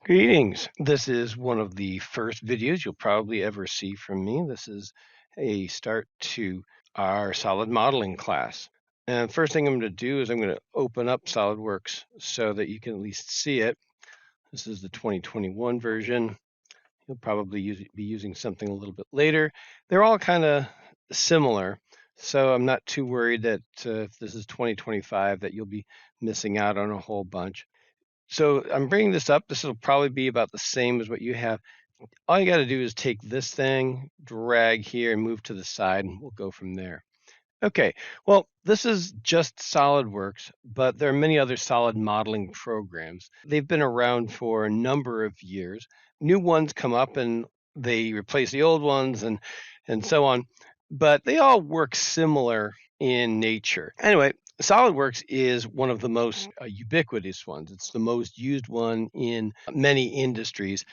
Greetings. This is one of the first videos you'll probably ever see from me. This is a start to our solid modeling class. And first thing I'm going to do is I'm going to open up SolidWorks so that you can at least see it. This is the 2021 version. You'll probably be using something a little bit later. They're all kind of similar, so I'm not too worried that if this is 2025 that you'll be missing out on a whole bunch. So I'm bringing this up. This will probably be about the same as what you have. All you got to do is take this thing, drag here, and move to the side, and we'll go from there. Okay, well, this is just SolidWorks, but there are many other solid modeling programs. They've been around for a number of years. New ones come up and they replace the old ones and so on, but they all work similar in nature. Anyway, SolidWorks is one of the most ubiquitous ones. It's the most used one in many industries,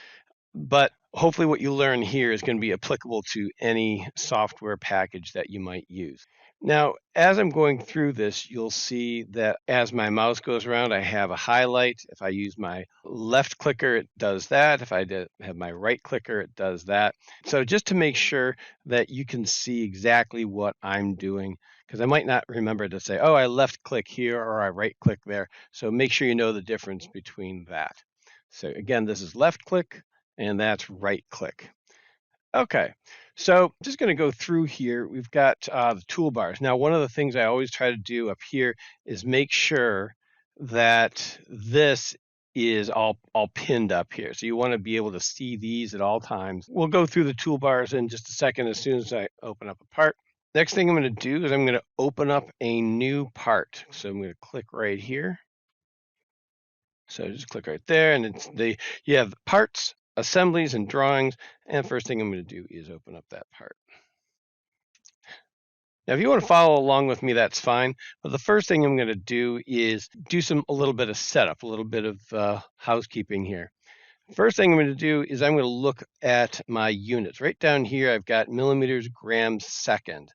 but hopefully what you learn here is going to be applicable to any software package that you might use. Now, as I'm going through this, you'll see that as my mouse goes around, I have a highlight. If I use my left clicker, it does that. If I have my right clicker, it does that. So just to make sure that you can see exactly what I'm doing, because I might not remember to say, oh, I left click here or I right click there. So make sure you know the difference between that. So again, this is left click and that's right click. Okay, so just going to go through here. We've got the toolbars. Now, one of the things I always try to do up here is make sure that this is all pinned up here. So you want to be able to see these at all times. We'll go through the toolbars in just a second as soon as I open up a part. Next thing I'm going to do is I'm going to open up a new part. So I'm going to click right here. So just click right there, and you have parts, assemblies, and drawings. And first thing I'm going to do is open up that part. Now, if you want to follow along with me, that's fine. But the first thing I'm going to do is do a little bit of setup, a little bit of housekeeping here. First thing I'm going to do is I'm going to look at my units. Right down here, I've got millimeters, grams, second.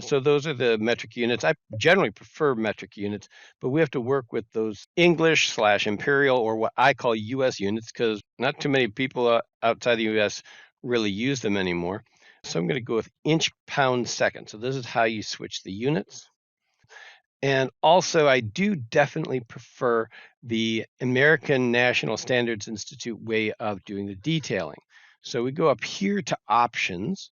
So those are the metric units. I generally prefer metric units, but we have to work with those English/imperial, or what I call US units, because not too many people outside the US really use them anymore. So I'm going to go with inch, pound, second. So this is how you switch the units. And also, I do definitely prefer the American National Standards Institute way of doing the detailing. So we go up here to options,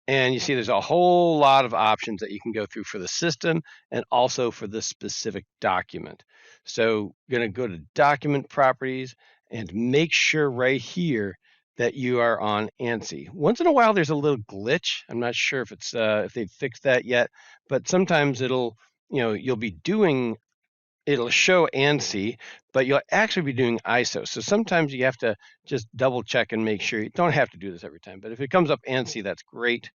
and you see there's a whole lot of options that you can go through for the system and also for this specific document. So I'm going to go to document properties and make sure right here that you are on ANSI. Once in a while, there's a little glitch. I'm not sure if it's if they've fixed that yet, but sometimes you'll be doing, it'll show ANSI, but you'll actually be doing ISO. So sometimes you have to just double check and make sure. You don't have to do this every time, but if it comes up ANSI, that's great.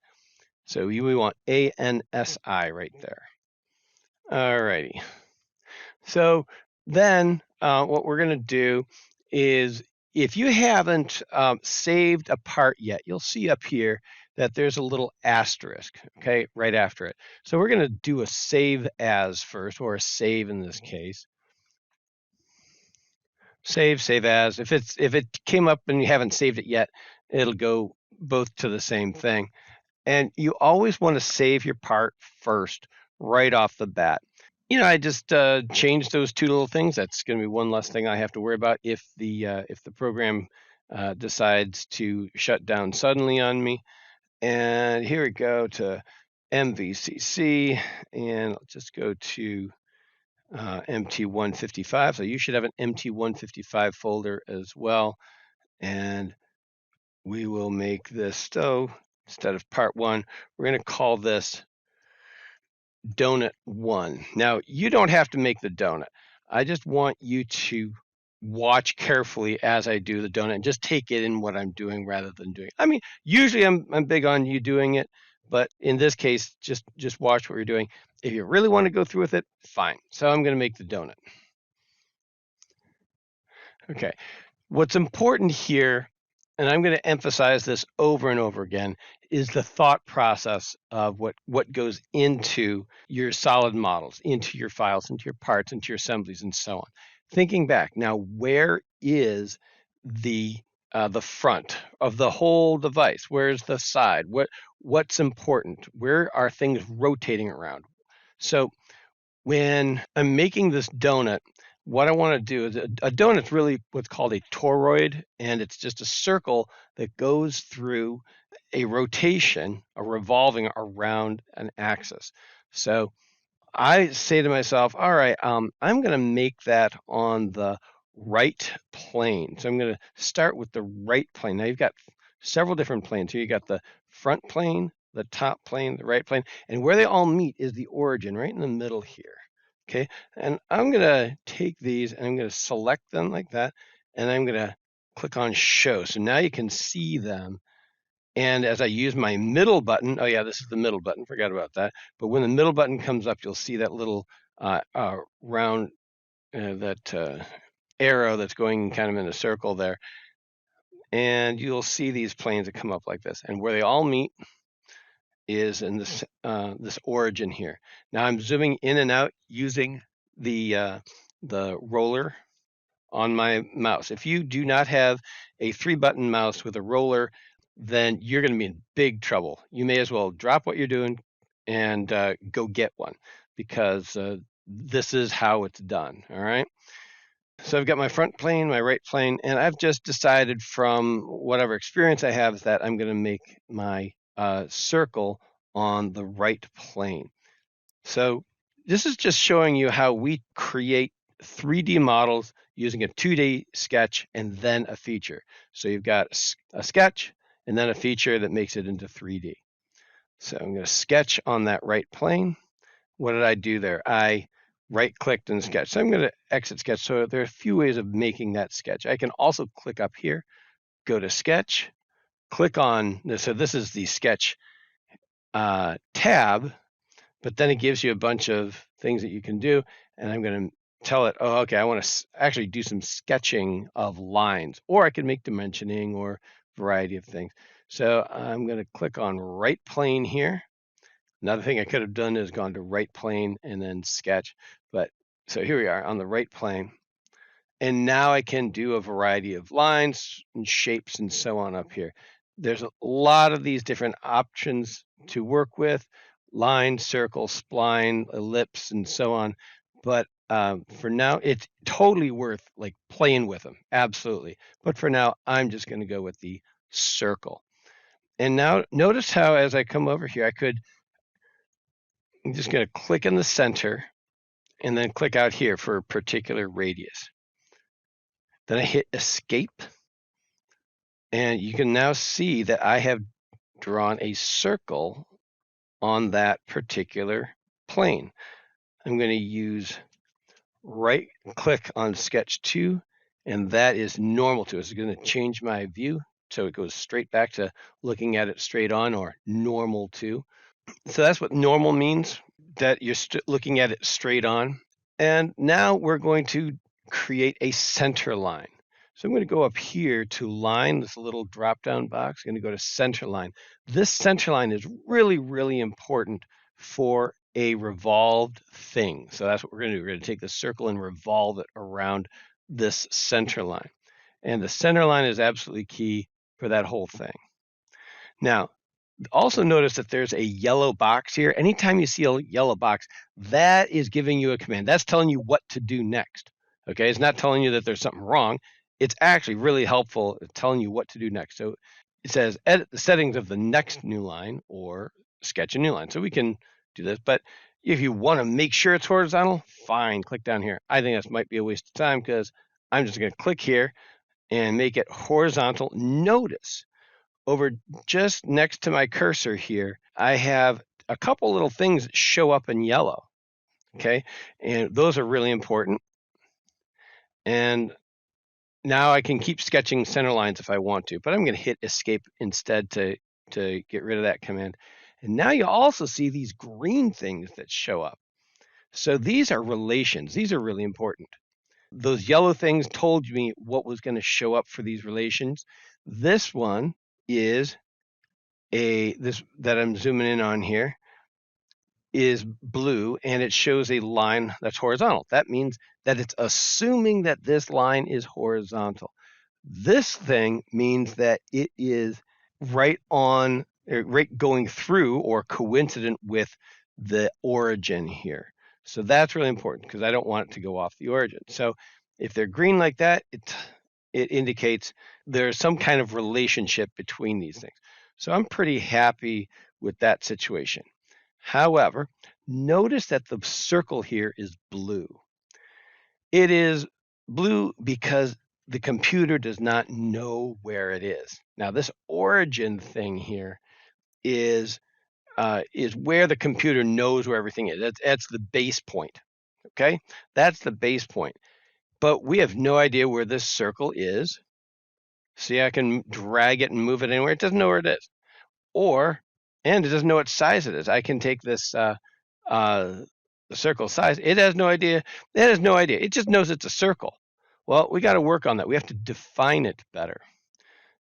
So we want ANSI right there. All righty. So then what we're going to do is, if you haven't saved a part yet, you'll see up here that there's a little asterisk, okay, right after it. So we're going to do a save as first, or a save in this case. Save as. If it came up and you haven't saved it yet, it'll go both to the same thing. And you always want to save your part first, right off the bat. I just changed those two little things. That's going to be one less thing I have to worry about if the program decides to shut down suddenly on me. And here we go to MVCC, and let's just go to MT155. So you should have an MT155 folder as well. And we will make this, so instead of part 1, we're going to call this donut 1. Now, you don't have to make the donut. I just want you to watch carefully as I do the donut and just take it in what I'm doing rather than doing. I mean, usually I'm big on you doing it, but in this case, just watch what you're doing. If you really want to go through with it, fine. So I'm going to make the donut. Okay. What's important here, and I'm going to emphasize this over and over again, is the thought process of what goes into your solid models, into your files, into your parts, into your assemblies, and so on. thinking back now, where is the front of the whole device? Where's the side? What's important? Where are things rotating around? So when I'm making this donut, what I want to do is a donut's really what's called a toroid, and it's just a circle that goes through a rotation, a revolving around an axis. So I say to myself, all right, I'm going to make that on the right plane. So I'm going to start with the right plane. Now you've got several different planes here. You got the front plane, the top plane, the right plane, and where they all meet is the origin right in the middle here. Okay, and I'm going to take these and I'm going to select them like that, and I'm going to click on show. So now you can see them. And as I use my middle button, oh yeah, this is the middle button, forgot about that. But when the middle button comes up, you'll see that little round, that arrow that's going kind of in a circle there. And you'll see these planes that come up like this. And where they all meet is in this origin here. Now I'm zooming in and out using the roller on my mouse. If you do not have a 3-button mouse with a roller, then you're going to be in big trouble. You may as well drop what you're doing and go get one, because this is how it's done. All right. So I've got my front plane, my right plane, and I've just decided from whatever experience I have that I'm going to make my circle on the right plane. So this is just showing you how we create 3D models using a 2D sketch and then a feature. So you've got a sketch and then a feature that makes it into 3D. So I'm going to sketch on that right plane. What did I do there? I right-clicked and sketch. So I'm going to exit sketch. So there are a few ways of making that sketch. I can also click up here, go to sketch, click on this. So this is the sketch tab, but then it gives you a bunch of things that you can do. And I'm going to tell it, oh, okay, I want to actually do some sketching of lines, or I can make dimensioning or variety of things. So I'm going to click on right plane here. Another thing I could have done is gone to right plane and then sketch. But so here we are on the right plane. And now I can do a variety of lines and shapes and so on up here. There's a lot of these different options to work with: line, circle, spline, ellipse, and so on. But for now, it's totally worth like playing with them. Absolutely. But for now, I'm just going to go with the circle. And now notice how as I come over here, I'm just going to click in the center and then click out here for a particular radius. Then I hit escape. And you can now see that I have drawn a circle on that particular plane. I'm going to use right click on sketch 2, and that is normal to. It's going to change my view so it goes straight back to looking at it straight on, or normal to. So that's what normal means, that you're looking at it straight on. And now we're going to create a center line. So I'm going to go up here to line, this little drop-down box. I'm going to go to center line. This center line is really, really important for a revolved thing. So that's what we're going to do. We're going to take the circle and revolve it around this center line. And the center line is absolutely key for that whole thing. Now, also notice that there's a yellow box here. Anytime you see a yellow box, that is giving you a command. That's telling you what to do next. Okay, it's not telling you that there's something wrong. It's actually really helpful at telling you what to do next. So it says edit the settings of the next new line or sketch a new line. So we can do this, but if you want to make sure it's horizontal, fine, click down here. I think this might be a waste of time because I'm just going to click here and make it horizontal. Notice over just next to my cursor here, I have a couple little things that show up in yellow. Okay, and those are really important. And now I can keep sketching center lines if I want to, but I'm going to hit escape instead to get rid of that command. And now you also see these green things that show up. So these are relations. These are really important. Those yellow things told me what was going to show up for these relations. This one is this that I'm zooming in on here. is blue and it shows a line that's horizontal. That means that it's assuming that this line is horizontal. This thing means that it is right on, right going through or coincident with the origin here. So that's really important because I don't want it to go off the origin. So if they're green like that, it indicates there's some kind of relationship between these things. So I'm pretty happy with that situation. However, notice that the circle here is blue. It is blue because the computer does not know where it is. Now, this origin thing here is where the computer knows where everything is. That's the base point. Okay, that's the base point. But we have no idea where this circle is. See, I can drag it and move it anywhere. It doesn't know where it is. And it doesn't know what size it is. I can take this the circle size. It has no idea. It has no idea. It just knows it's a circle. Well, we got to work on that. We have to define it better.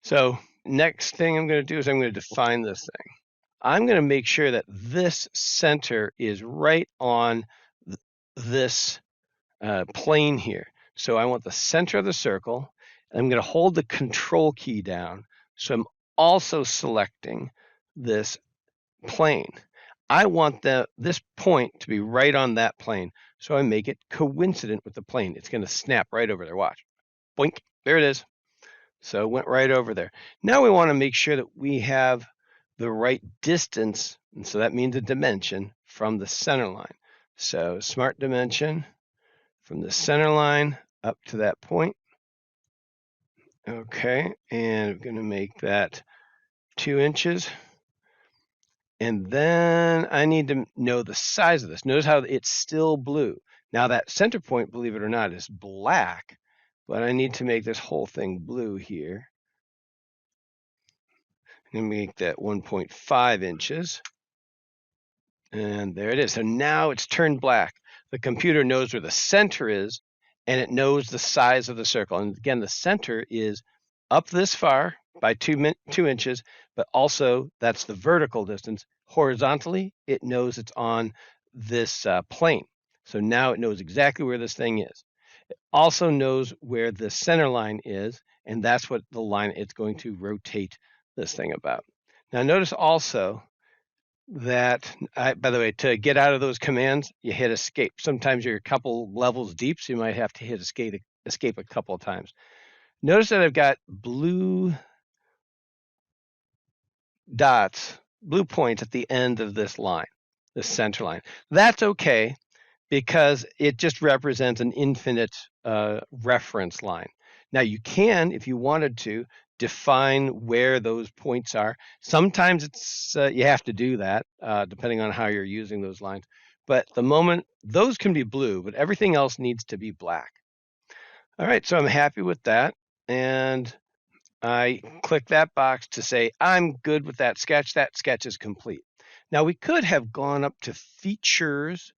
So next thing I'm going to do is I'm going to define this thing. I'm going to make sure that this center is right on this plane here. So I want the center of the circle. I'm going to hold the control key down. So I'm also selecting this plane. I want this point to be right on that plane. So I make it coincident with the plane. It's going to snap right over there. Watch. Boink. There it is. So it went right over there. Now we want to make sure that we have the right distance. And so that means a dimension from the center line. So smart dimension from the center line up to that point. Okay. And I'm going to make that 2 inches. And then I need to know the size of this. Notice how it's still blue. Now that center point, believe it or not, is black, but I need to make this whole thing blue here. I'm going to make that 1.5 inches. And there it is. So now it's turned black. The computer knows where the center is, and it knows the size of the circle. And again, the center is up this far by 2 inches, but also that's the vertical distance. Horizontally, it knows it's on this plane. So now it knows exactly where this thing is. It also knows where the center line is, and that's what the line it's going to rotate this thing about. Now notice also that, by the way, to get out of those commands, you hit escape. Sometimes you're a couple levels deep, so you might have to hit escape a couple of times. Notice that I've got blue dots, blue points at the end of this line, this center line. That's okay because it just represents an infinite reference line. Now you can, if you wanted to, define where those points are. Sometimes it's you have to do that depending on how you're using those lines. But the moment those can be blue, but everything else needs to be black. All right, so I'm happy with that. And I click that box to say, I'm good with that sketch. That sketch is complete. Now we could have gone up to Features,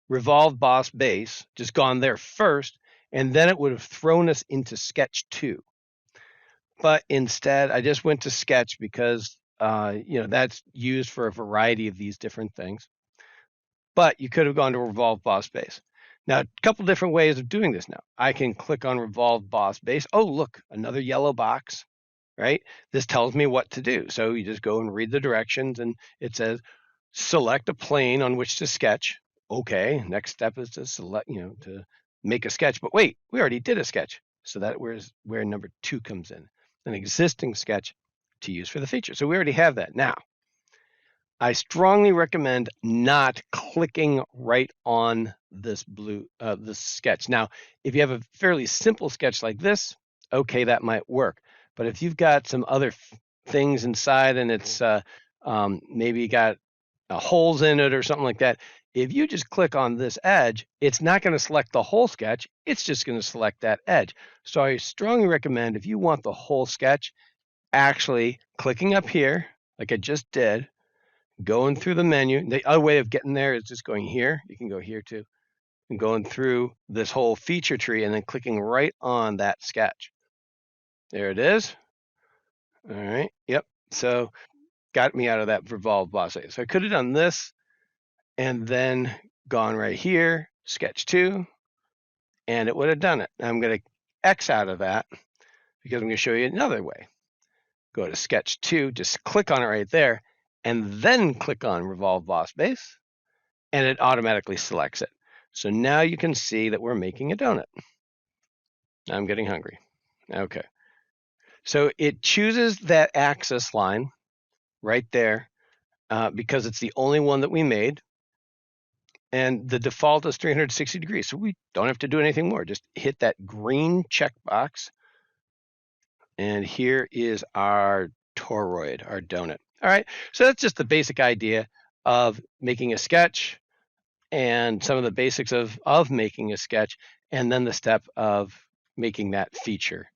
Revolve Boss Base, just gone there first, and then it would have thrown us into Sketch 2. But instead, I just went to Sketch because that's used for a variety of these different things. But you could have gone to Revolve Boss Base. Now, a couple different ways of doing this now. I can click on Revolve Boss Base. Oh, look, another yellow box, right? This tells me what to do. So you just go and read the directions, and it says, select a plane on which to sketch. Okay, next step is to select, to make a sketch. But wait, we already did a sketch. So that where number 2 comes in, an existing sketch to use for the feature. So we already have that. Now, I strongly recommend not clicking right on this this sketch. Now, if you have a fairly simple sketch like this, okay, that might work. But if you've got some other things inside and it's maybe got holes in it or something like that, if you just click on this edge, it's not going to select the whole sketch. It's just going to select that edge. So I strongly recommend, if you want the whole sketch, actually clicking up here, like I just did, going through the menu. The other way of getting there is just going here. You can go here too, and going through this whole feature tree and then clicking right on that sketch. There it is. All right. Yep. So got me out of that Revolve Boss. So I could have done this. and then gone right here, sketch 2, and it would have done it. I'm going to X out of that because I'm going to show you another way. Go to sketch 2, just click on it right there, and then click on Revolve Boss Base, and it automatically selects it. So now you can see that we're making a donut. I'm getting hungry. Okay. So it chooses that axis line right there because it's the only one that we made. And the default is 360 degrees. So we don't have to do anything more. Just hit that green checkbox. And here is our toroid, our donut. All right. So that's just the basic idea of making a sketch and some of the basics of making a sketch, and then the step of making that feature.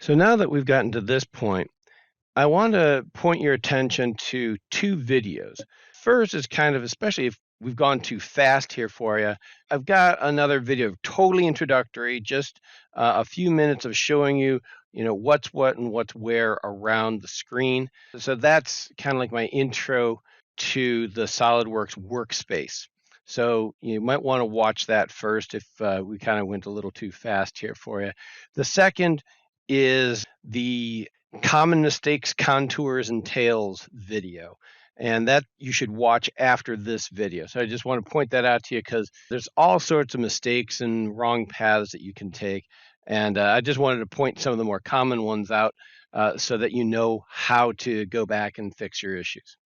So now that we've gotten to this point, I want to point your attention to 2 videos. First is kind of, especially if we've gone too fast here for you, I've got another video totally introductory, just a few minutes of showing you, what's what and what's where around the screen. So that's kind of like my intro to the SolidWorks workspace. So you might want to watch that first if we kind of went a little too fast here for you. The second is the common mistakes, contours, and tails video. And that you should watch after this video. So I just want to point that out to you because there's all sorts of mistakes and wrong paths that you can take. And I just wanted to point some of the more common ones out so that you know how to go back and fix your issues.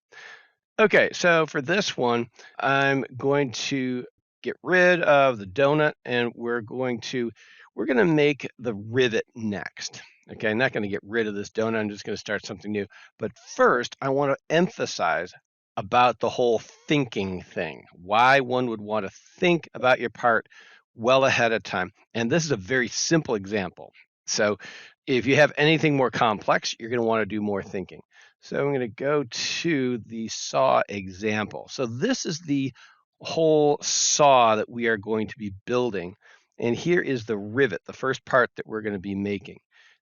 Okay, so for this one, I'm going to get rid of the donut and we're going to make the rivet next. Okay, I'm not going to get rid of this donut. I'm just going to start something new. But first, I want to emphasize about the whole thinking thing, why one would want to think about your part well ahead of time. And this is a very simple example. So if you have anything more complex, you're going to want to do more thinking. So I'm going to go to the saw example. So this is the whole saw that we are going to be building. And here is the rivet, the first part that we're going to be making.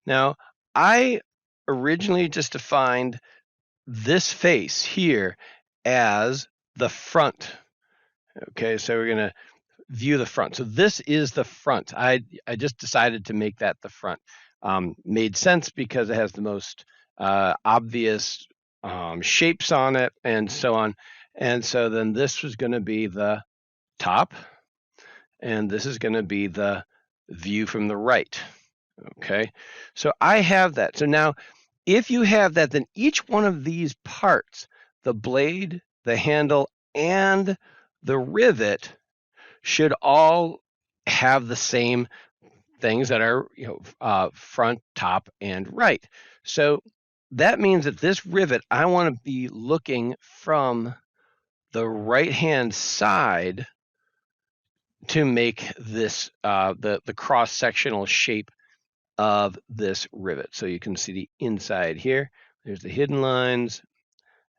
Now, I originally just defined this face here as the front. Okay, so we're going to view the front. So this is the front. I just decided to make that the front. Made sense because it has the most obvious shapes on it and so on. And so then this was going to be the top, and this is going to be the view from the right. Okay, so I have that. So now if you have that, then each one of these parts, the blade, the handle, and the rivet, should all have the same things that are front, top, and right. So that means that this rivet, I want to be looking from the right-hand side to make this the cross-sectional shape of this rivet. So you can see the inside here. There's the hidden lines,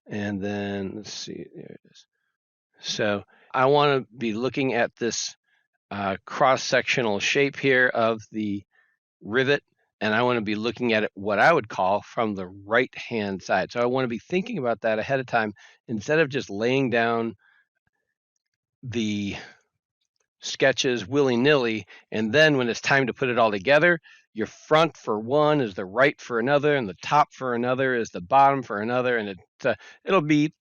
and then let's see, there it is. So I want to be looking at this cross-sectional shape here of the rivet, and I want to be looking at it what I would call from the right-hand side. So I want to be thinking about that ahead of time instead of just laying down the sketches willy-nilly, and then when it's time to put it all together, your front for one is the right for another, and the top for another is the bottom for another, and it'll be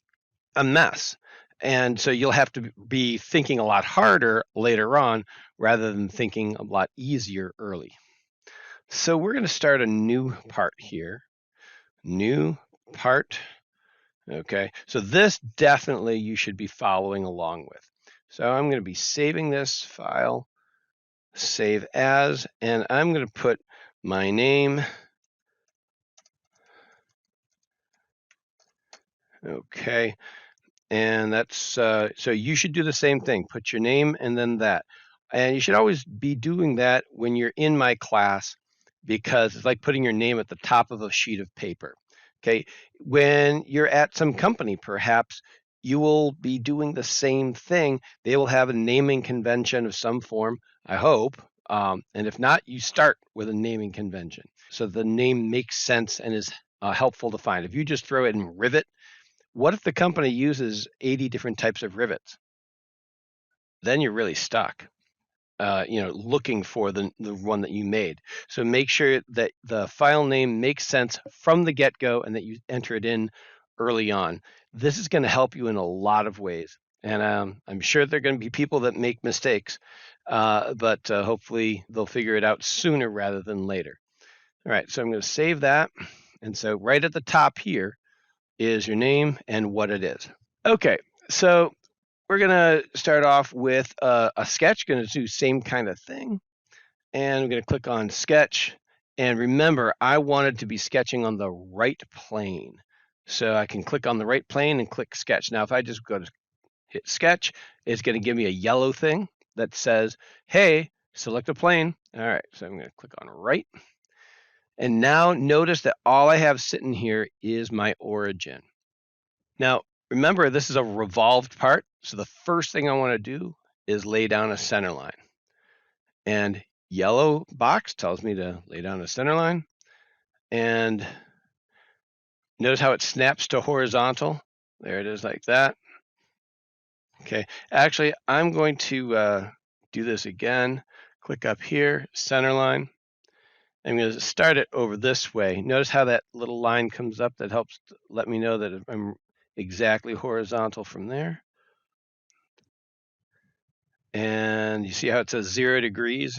a mess. And so you'll have to be thinking a lot harder later on rather than thinking a lot easier early. So we're going to start a new part here. New part. Okay, so this definitely you should be following along with. So I'm going to be saving this file, save as, and I'm going to put my name. Okay, and that's, so you should do the same thing. Put your name and then that. And you should always be doing that when you're in my class because it's like putting your name at the top of a sheet of paper. Okay, when you're at some company, perhaps you will be doing the same thing. They will have a naming convention of some form, I hope. And if not, you start with a naming convention. So the name makes sense and is helpful to find. If you just throw it in Rivet What if the company uses 80 different types of rivets? Then you're really stuck. Looking for the one that you made. So make sure that the file name makes sense from the get-go and that you enter it in early on. This is going to help you in a lot of ways. And I'm sure there are going to be people that make mistakes, but hopefully they'll figure it out sooner rather than later. All right, so I'm going to save that. And so right at the top here is your name and what it is. Okay, so we're going to start off with a sketch, going to do same kind of thing. And I'm going to click on sketch. And remember, I wanted to be sketching on the right plane. So I can click on the right plane and click sketch. Now, if I just go to hit sketch, it's going to give me a yellow thing that says, hey, select a plane. All right, so I'm going to click on right. And now notice that all I have sitting here is my origin. Now, remember, this is a revolved part. So the first thing I want to do is lay down a center line. And yellow box tells me to lay down a center line. And notice how it snaps to horizontal. There it is like that. Okay, actually, I'm going to do this again. Click up here, center line. I'm going to start it over this way. Notice how that little line comes up that helps let me know that I'm exactly horizontal from there. And you see how it says 0 degrees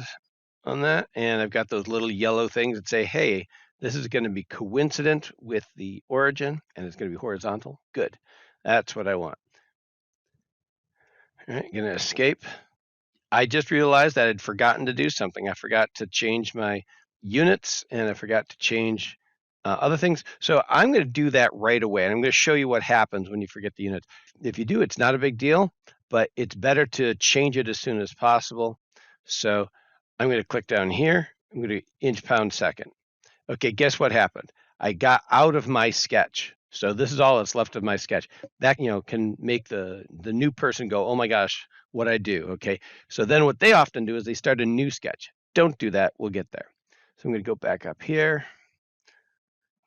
on that? And I've got those little yellow things that say, hey, this is going to be coincident with the origin and it's going to be horizontal. Good. That's what I want. All right, going to escape. I just realized that I'd forgotten to do something. I forgot to change my units and I forgot to change other things. So I'm going to do that right away. And I'm going to show you what happens when you forget the units. If you do, it's not a big deal, but it's better to change it as soon as possible. So I'm going to click down here. I'm going to inch, pound, second. Okay, guess what happened? I got out of my sketch. So this is all that's left of my sketch. That, can make the new person go, oh my gosh, what I do, okay? So then what they often do is they start a new sketch. Don't do that, we'll get there. So I'm gonna go back up here.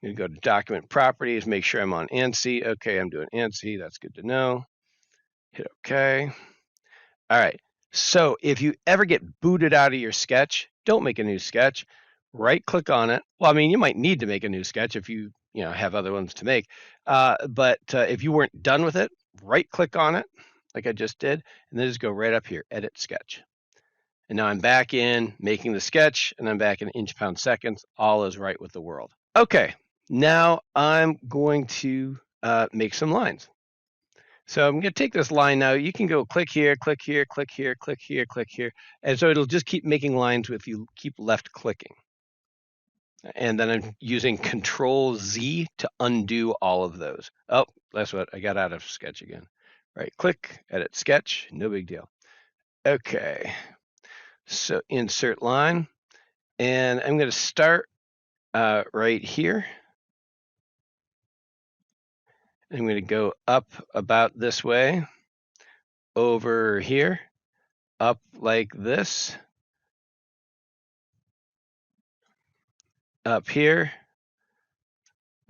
I'm gonna go to document properties, make sure I'm on ANSI. Okay, I'm doing ANSI, that's good to know. Hit okay. All right, so if you ever get booted out of your sketch, don't make a new sketch. Right click on it. Well, I mean, you might need to make a new sketch if you have other ones to make. But if you weren't done with it, right click on it like I just did, and then just go right up here, edit sketch. And now I'm back in making the sketch and I'm back in inch, pound, seconds. All is right with the world. Okay, now I'm going to make some lines. So I'm going to take this line now. You can go click here, click here, click here, click here, click here. And so it'll just keep making lines if you keep left clicking. And then I'm using Control Z to undo all of those. Oh, that's what I got out of sketch again. Right click, edit sketch, no big deal. Okay, so insert line. And I'm going to start right here. I'm going to go up about this way, over here, up like this, up here,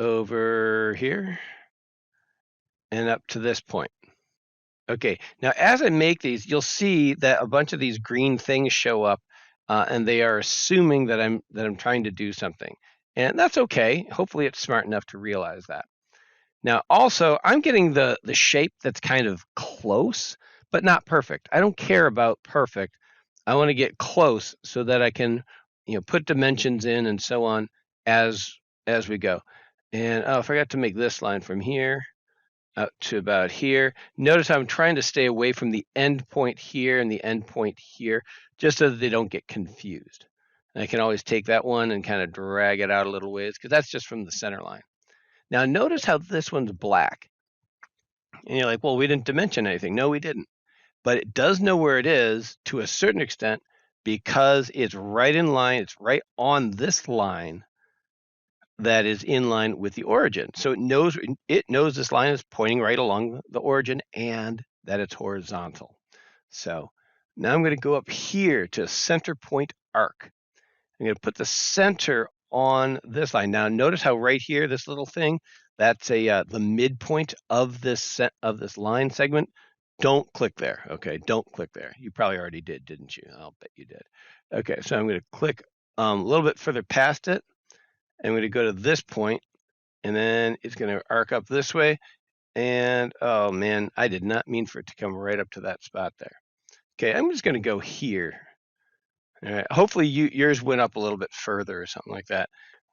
over here, and up to this point. Okay, now as I make these, you'll see that a bunch of these green things show up, and they are assuming that I'm trying to do something, and that's okay. Hopefully, it's smart enough to realize that. Now, also, I'm getting the shape that's kind of close, but not perfect. I don't care about perfect. I want to get close so that I can, put dimensions in and so on as we go. And I forgot to make this line from here out to about here. Notice I'm trying to stay away from the end point here and the end point here, just so that they don't get confused. And I can always take that one and kind of drag it out a little ways because that's just from the center line. Now notice how this one's black. And you're like, well, we didn't dimension anything. No, we didn't. But it does know where it is to a certain extent because it's right in line. It's right on this line that is in line with the origin. So it knows this line is pointing right along the origin and that it's horizontal. So now I'm going to go up here to center point arc. I'm going to put the center on this line. Now notice how right here, this little thing, That's the midpoint of this line segment. Don't click there. Okay, don't click there. You probably already did, didn't you? I'll bet you did. Okay, so I'm going to click a little bit further past it. I'm going to go to this point, and then it's going to arc up this way. And oh man, I did not mean for it to come right up to that spot there. Okay, I'm just going to go here. All right, hopefully yours went up a little bit further or something like that.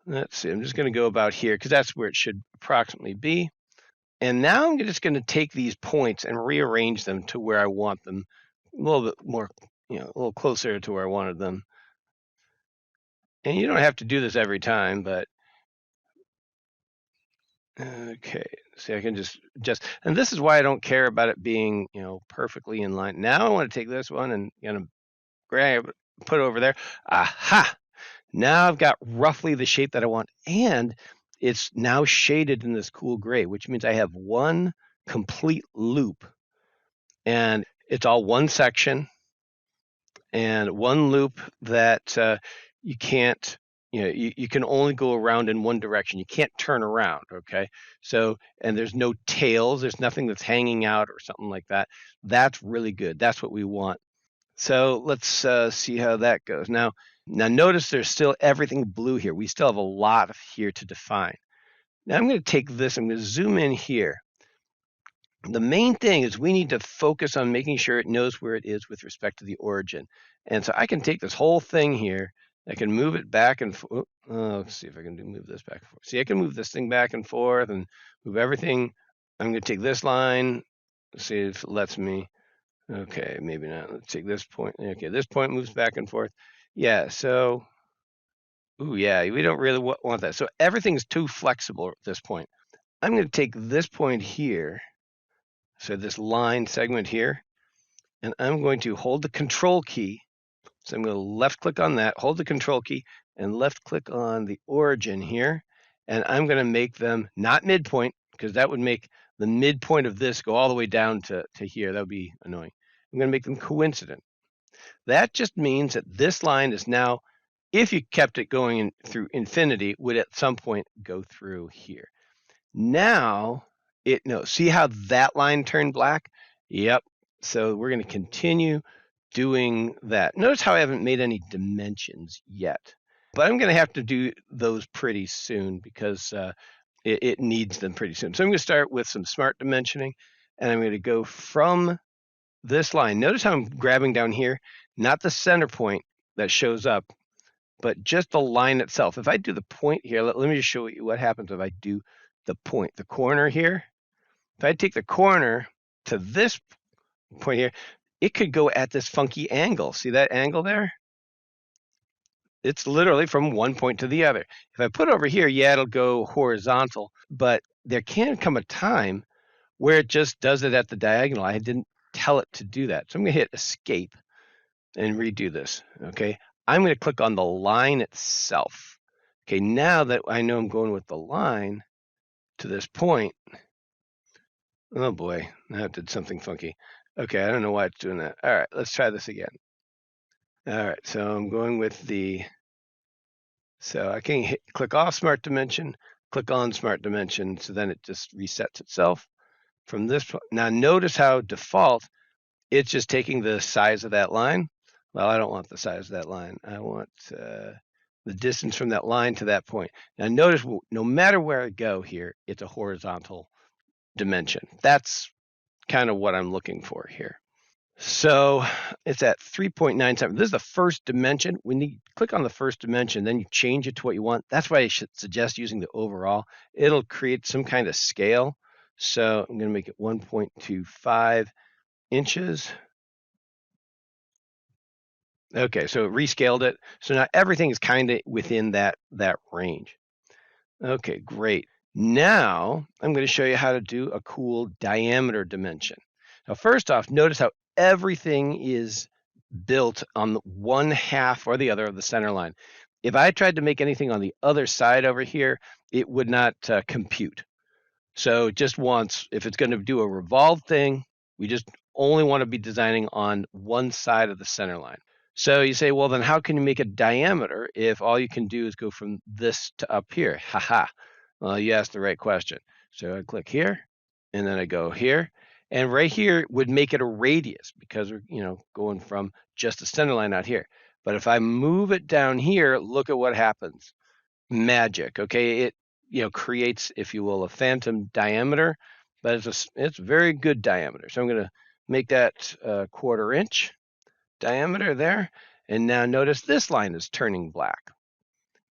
Let's see, I'm just going to go about here because that's where it should approximately be. And now I'm just going to take these points and rearrange them to where I want them, a little bit more, a little closer to where I wanted them. And you don't have to do this every time, but okay. See, I can just, and this is why I don't care about it being, perfectly in line. Now I want to take this one and grab, put it over there. Aha! Now I've got roughly the shape that I want, and it's now shaded in this cool gray, which means I have one complete loop, and it's all one section and one loop that you can't, you can only go around in one direction. You can't turn around, okay? So, and there's no tails, there's nothing that's hanging out or something like that. That's really good. That's what we want. So let's see how that goes. Now notice there's still everything blue here. We still have a lot here to define. Now I'm going to take this, I'm going to zoom in here. The main thing is we need to focus on making sure it knows where it is with respect to the origin. And so I can take this whole thing here, I can move it back and forth. Let's see if I can move this back and forth. See, I can move this thing back and forth and move everything. I'm going to take this line, see if it lets me. Okay, maybe not. Let's take this point. Okay, this point moves back and forth. Yeah, so, ooh, yeah, we don't really want that. So everything's too flexible at this point. I'm going to take this point here, so this line segment here, and I'm going to hold the control key. So I'm going to left click on that, hold the control key, and left click on the origin here. And I'm going to make them not midpoint, because that would make the midpoint of this go all the way down to here. That would be annoying. I'm going to make them coincident. That just means that this line is now, if you kept it going through infinity, would at some point go through here. Now it knows. See how that line turned black? Yep. So we're going to continue doing that. Notice how I haven't made any dimensions yet, but I'm going to have to do those pretty soon because it needs them pretty soon. So I'm going to start with some smart dimensioning, and I'm going to go from this line. Notice how I'm grabbing down here, not the center point that shows up, but just the line itself. If I do the point here, let me just show you what happens if I do the point, the corner here. If I take the corner to this point here, it could go at this funky angle. See that angle there? It's literally from one point to the other. If I put over here, yeah, it'll go horizontal, but there can come a time where it just does it at the diagonal. I didn't tell it to do that. So I'm going to hit escape and redo this. Okay. I'm going to click on the line itself. Okay. Now that I know I'm going with the line to this point, oh boy, that did something funky. Okay. I don't know why it's doing that. All right. Let's try this again. All right. So I'm going with so I can click off smart dimension, click on smart dimension. So then it just resets itself from this point. Now notice how default, it's just taking the size of that line. Well, I don't want the size of that line. I want the distance from that line to that point. Now notice, no matter where I go here, it's a horizontal dimension. That's kind of what I'm looking for here. So it's at 3.97. This is the first dimension. When you click on the first dimension, then you change it to what you want. That's why I should suggest using the overall. It'll create some kind of scale. So I'm going to make it 1.25 inches. Okay, so it rescaled it. So now everything is kind of within that range. Okay, great. Now I'm going to show you how to do a cool diameter dimension. Now, first off, notice how everything is built on the one half or the other of the center line. If I tried to make anything on the other side over here, it would not compute. So just once, if it's going to do a revolved thing, we just only want to be designing on one side of the center line. So you say, well, then how can you make a diameter if all you can do is go from this to up here? Haha. Well, you asked the right question. So I click here, and then I go here, and right here would make it a radius because we're going from just a center line out here. But if I move it down here, look at what happens. Magic. Okay, it creates, if you will, a phantom diameter, but it's a very good diameter. So I'm going to make that 1/4 inch diameter there, and now notice this line is turning black.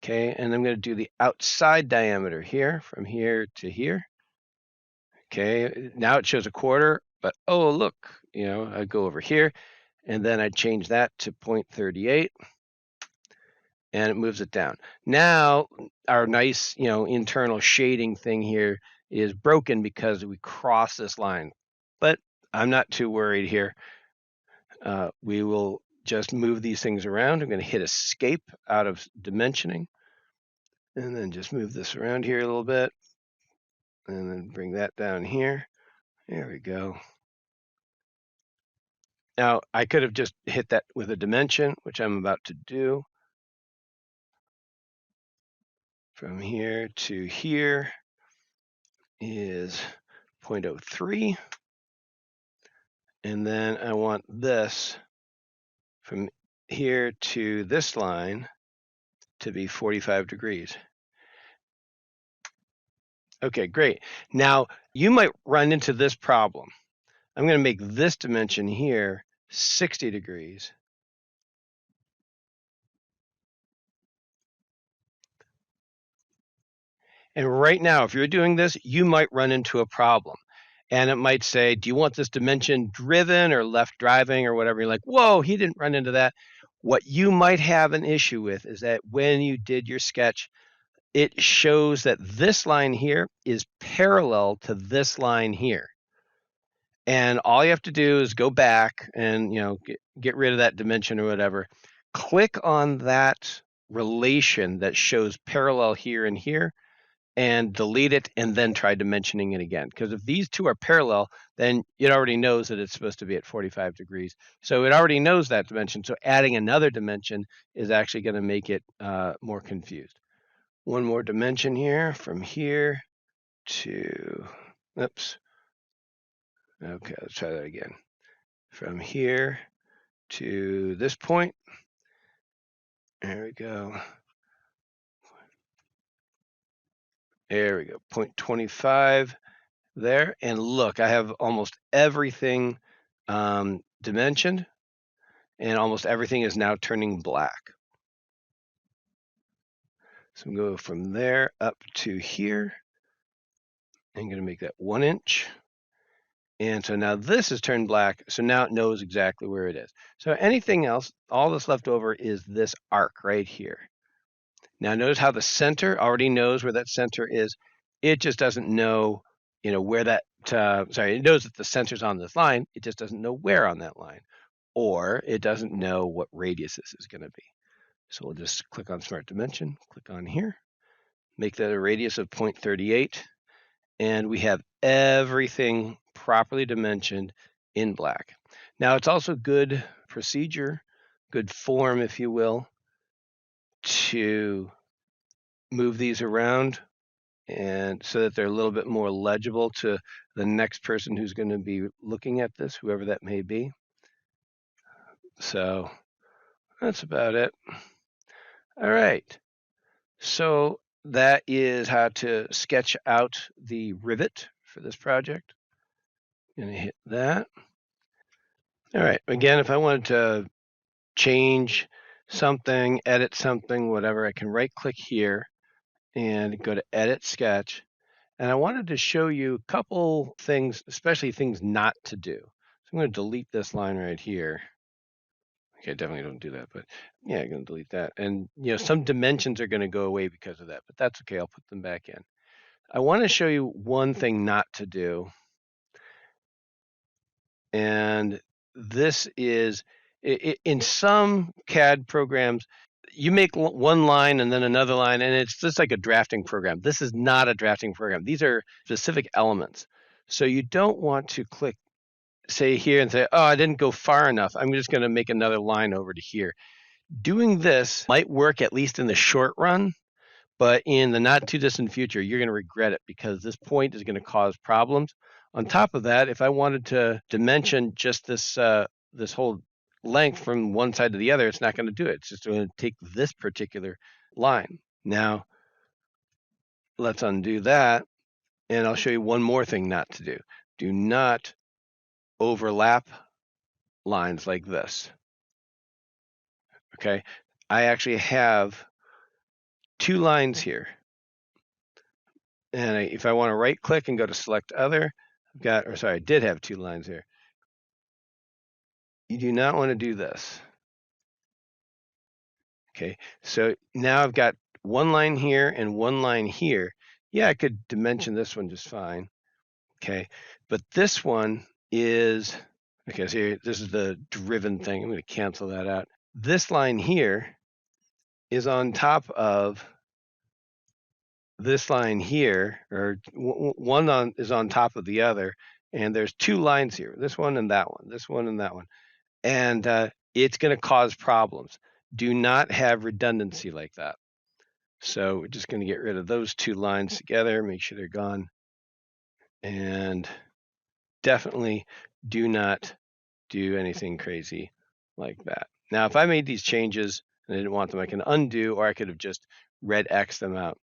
Okay, and I'm going to do the outside diameter here, from here to here. Okay, now it shows 1/4, but oh look, I go over here, and then I change that to 0.38, and it moves it down. Now our nice, internal shading thing here is broken because we cross this line, but I'm not too worried here. We will just move these things around. I'm going to hit escape out of dimensioning, and then just move this around here a little bit, and then bring that down here. There we go. Now, I could have just hit that with a dimension, which I'm about to do. From here to here is 0.03. And then I want this from here to this line to be 45 degrees. Okay, great. Now, you might run into this problem. I'm going to make this dimension here 60 degrees. And right now, if you're doing this, you might run into a problem. And it might say, do you want this dimension driven or left driving or whatever? You're like, whoa, he didn't run into that. What you might have an issue with is that when you did your sketch, it shows that this line here is parallel to this line here. And all you have to do is go back and get rid of that dimension or whatever. Click on that relation that shows parallel here and here, and delete it, and then try dimensioning it again. Because if these two are parallel, then it already knows that it's supposed to be at 45 degrees. So it already knows that dimension. So adding another dimension is actually going to make it more confused. One more dimension here, from here to, oops. Okay, let's try that again. From here to this point. There we go. There we go, 0.25 there. And look, I have almost everything dimensioned, and almost everything is now turning black. So I'm going to go from there up to here. I'm going to make that 1 inch. And so now this is turned black, so now it knows exactly where it is. So anything else, all that's left over is this arc right here. Now notice how the center already knows where that center is. It just doesn't know, where that, it knows that the center's on this line. It just doesn't know where on that line. Or it doesn't know what radius this is going to be. So we'll just click on Smart Dimension, click on here, make that a radius of 0.38, and we have everything properly dimensioned in black. Now it's also good procedure, good form, if you will, to move these around and so that they're a little bit more legible to the next person who's going to be looking at this, whoever that may be. So that's about it. All right. So that is how to sketch out the Rivet for this project. I'm going to hit that. All right. Again, if I wanted to change something, edit something, whatever, I can right click here and go to Edit Sketch. And I wanted to show you a couple things, especially things not to do. So I'm going to delete this line right here. Okay, definitely don't do that, but yeah, I'm going to delete that. And some dimensions are going to go away because of that, but that's okay. I'll put them back in. I want to show you one thing not to do. And this is, in some CAD programs, you make one line and then another line, and it's just like a drafting program. This is not a drafting program. These are specific elements. So you don't want to click, say here, and say, oh, I didn't go far enough. I'm just going to make another line over to here. Doing this might work at least in the short run, but in the not too distant future, you're going to regret it because this point is going to cause problems. On top of that, if I wanted to dimension just this whole length from one side to the other, it's not going to do it. It's just going to take this particular line. Now, let's undo that, and I'll show you one more thing not to do. Do not overlap lines like this. Okay, I actually have 2 lines here. And if I want to right click and go to select other, I did have 2 lines here. You do not want to do this. Okay, so now I've got 1 line here and 1 line here. Yeah, I could dimension this one just fine. Okay, but this one is, okay, so here, this is the driven thing. I'm going to cancel that out. This line here is on top of this line here, or one is on top of the other, and there's 2 lines here, this one and that one, this one and that one, and it's going to cause problems. Do not have redundancy like that. So we're just going to get rid of those 2 lines together, make sure they're gone, and definitely do not do anything crazy like that. Now, if I made these changes and I didn't want them, I can undo, or I could have just red X them out.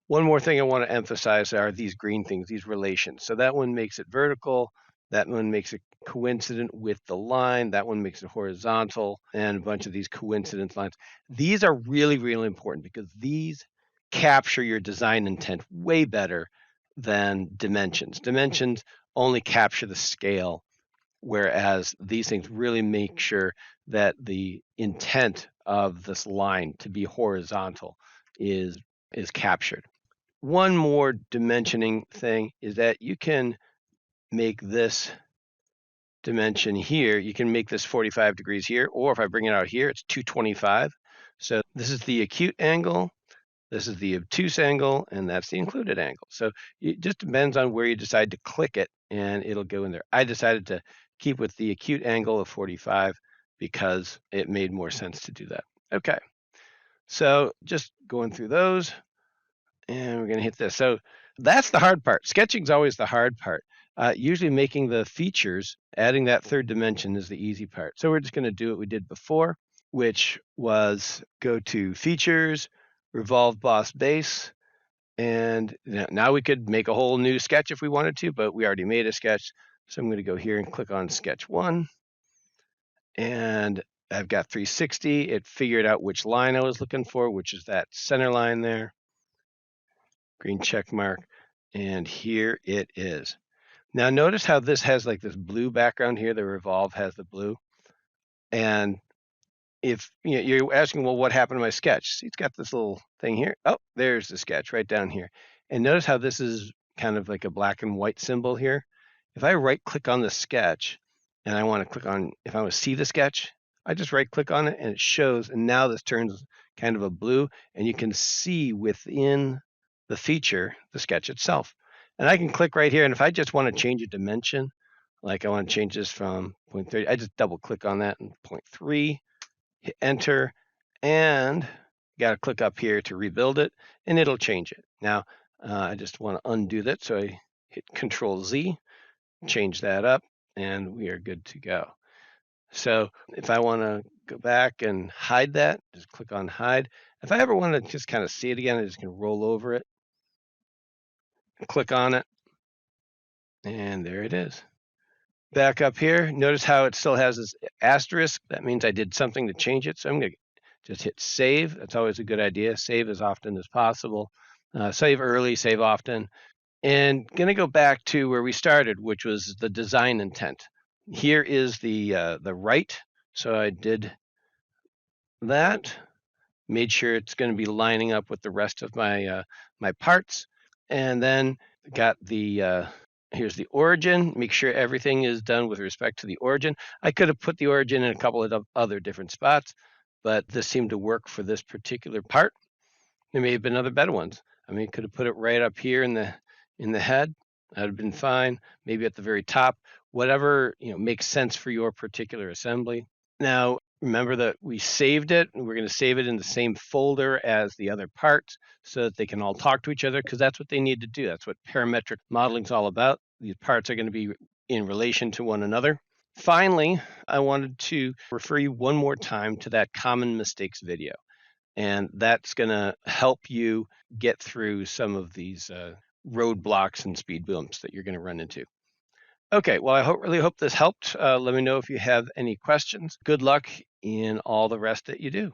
One more thing I want to emphasize are these green things, these relations. So that one makes it vertical, that one makes it coincident with the line, that one makes it horizontal, and a bunch of these coincidence lines. These are really, really important because these capture your design intent way better than dimensions. Dimensions only capture the scale, whereas these things really make sure that the intent of this line to be horizontal is captured. One more dimensioning thing is that you can make this dimension here, you can make this 45 degrees here, or if I bring it out here, it's 225. So this is the acute angle, this is the obtuse angle, and that's the included angle. So it just depends on where you decide to click it, and it'll go in there. I decided to keep with the acute angle of 45 because it made more sense to do that. Okay, so just going through those. And we're going to hit this. So that's the hard part. Sketching is always the hard part. Usually making the features, adding that 3rd dimension is the easy part. So we're just going to do what we did before, which was go to Features, Revolve Boss Base, and now we could make a whole new sketch if we wanted to, but we already made a sketch. So I'm going to go here and click on Sketch 1. And I've got 360. It figured out which line I was looking for, which is that center line there. Green check mark, and here it is. Now notice how this has like this blue background here. The revolve has the blue, and if you're asking, well, what happened to my sketch? See, it's got this little thing here. Oh, there's the sketch right down here. And notice how this is kind of like a black and white symbol here. If I right click on the sketch and I want to click on, if I want to see the sketch, I just right click on it and it shows, and now this turns kind of a blue, and you can see within the feature, the sketch itself. And I can click right here, and if I just want to change a dimension, like I want to change this from 0.30, I just double click on that and 0.3, hit enter, and you got to click up here to rebuild it, and it'll change it. Now, I just want to undo that, so I hit Control Z, change that up, and we are good to go. So if I want to go back and hide that, just click on hide. If I ever want to just kind of see it again, I just can roll over it, click on it, and there it is. Back up here, notice how it still has this asterisk. That means I did something to change it. So I'm going to just hit save. That's always a good idea. Save as often as possible. Save early, save often. And going to go back to where we started, which was the design intent. Here is the right. So I did that, made sure it's going to be lining up with the rest of my my parts, and then got the here's the origin. Make sure everything is done with respect to the origin. I could have put the origin in a couple of other different spots, but this seemed to work for this particular part. There may have been other better ones. I mean, could have put it right up here in the head. That would have been fine. Maybe at the very top, whatever makes sense for your particular assembly. Now, Remember that we saved it, and we're going to save it in the same folder as the other parts so that they can all talk to each other, because that's what they need to do. That's what parametric modeling is all about. These parts are going to be in relation to one another. Finally, I wanted to refer you one more time to that common mistakes video, and that's going to help you get through some of these roadblocks and speed bumps that you're going to run into. Okay, well, I really hope this helped. Let me know if you have any questions. Good luck in all the rest that you do.